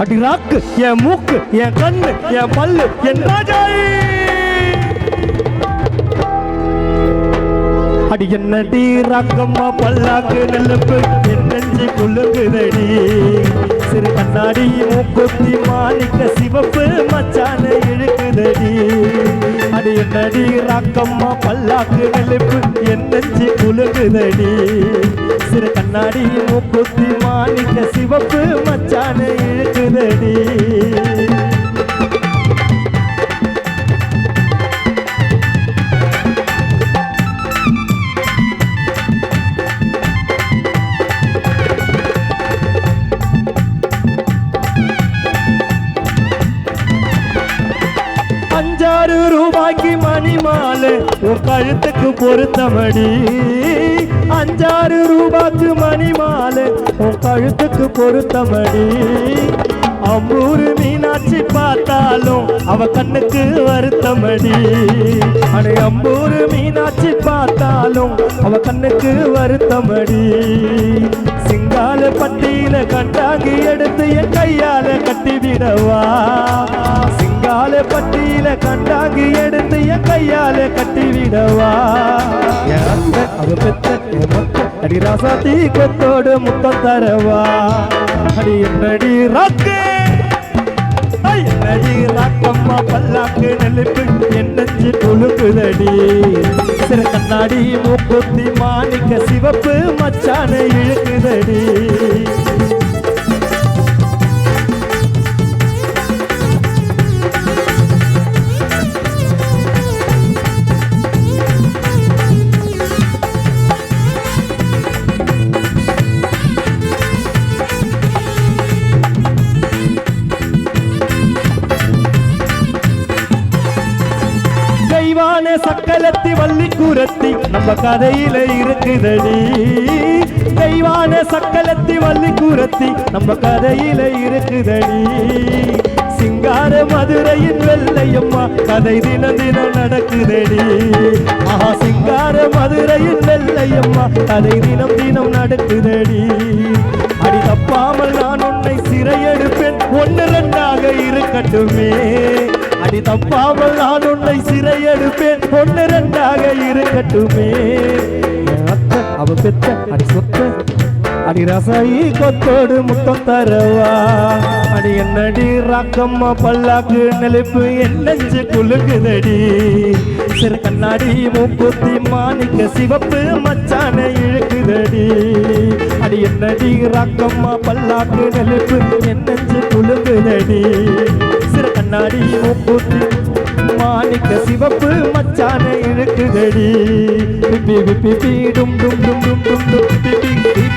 அடி ராக்கு என் மூக்கு என் கண்ணு என் பல்லு என் ராஜாயி அடி என்னடி ராக்கம்மா பல்லாக்கு நெல்லுப்பு என் நெஞ்சு குலுங்குதடி சிறு கண்ணாடி மூக்குத்தி மாணிக்க சிவப்பு மச்சான இழுக்குதடி அடி என்னடி ராக்கம்மா பல்லாக்கு நெல்லுப்பு என் நெஞ்சு குலுங்குதடி சிறு கண்ணாடி மூக்குத்தி மாணிக்க சிவப்பு மச்சான இழுக்குதடி ₹5 மணி மாலை உன் கழுத்துக்கு பொருத்தமடி ₹5 மணி மாலை உன் கழுத்துக்கு பொருத்தமடி அம்பூரு மீனாட்சி பார்த்தாலும் அவ கண்ணுக்கு வருத்தமடி அடே அம்பூரு மீனாட்சி பார்த்தாலும் அவ கண்ணுக்கு வருத்தமடி சிங்கால பட்டியில கண்டாங்கி எடுத்து என் கையால கட்டிவிடவா சிங்கால பட்டியில கண்டாங்கி எடுத்து என் கையால கட்டிவிடவா அவ பெத்த அடி ராசாத்தி கொத்தோடு முத்தம் தரவா அடி என்னடி ராக்கு என்னடி ராக்கம்மா பல்லாக்கு நெல்லுப்பு என் நெஞ்சு குலுக்குதடி சிறு கண்ணாடி மூக்குத்தி மாணிக்க சிவப்பு மச்சான இழுக்குதடி சக்கலத்தி வள்ளி கூரத்தி நம்ம கதையில இருக்குதடி தெய்வான சக்கலத்தி வள்ளி கூரத்தி நம்ம கதையில இருக்குதடி சிங்கார மதுரையின் வெள்ளையம்மா கதை தினம் தினம் நடக்குதடி ஆஹா சிங்கார மதுரையின் வெள்ளையம்மா கதை தினம் தினம் நடக்குதடி அடி தப்பாமல் நான் உன்னை சிறையெடுப்பேன் 1-2 இருக்கட்டுமே அடி தப்பாமல் நான் உன்னை சிறையெடுப்பேன் 1-2 இருக்கட்டுமே அத்தை அவ பெத்த அடி சொத்த அடி ரசாயி கொத்தோடு முத்தம் தரவா அடி என்னடி ராக்கம்மா பல்லாக்கு நெலுப்பு என் நெஞ்சு குலுக்குதடி சிறு கண்ணாடி மூக்குத்தி மாணிக்க சிவப்பு மச்சான இழுக்குதடி அடி என்னடி ராக்கம்மா பல்லாக்கு நெலுப்பு என் நெஞ்சு குலுக்குதடி சிறு கண்ணாடி மூக்குத்தி மாணிக்க சிவப்பு மச்சான இழுக்குதடி விப்பி விப்பி டும் டும் டும் டும் டும்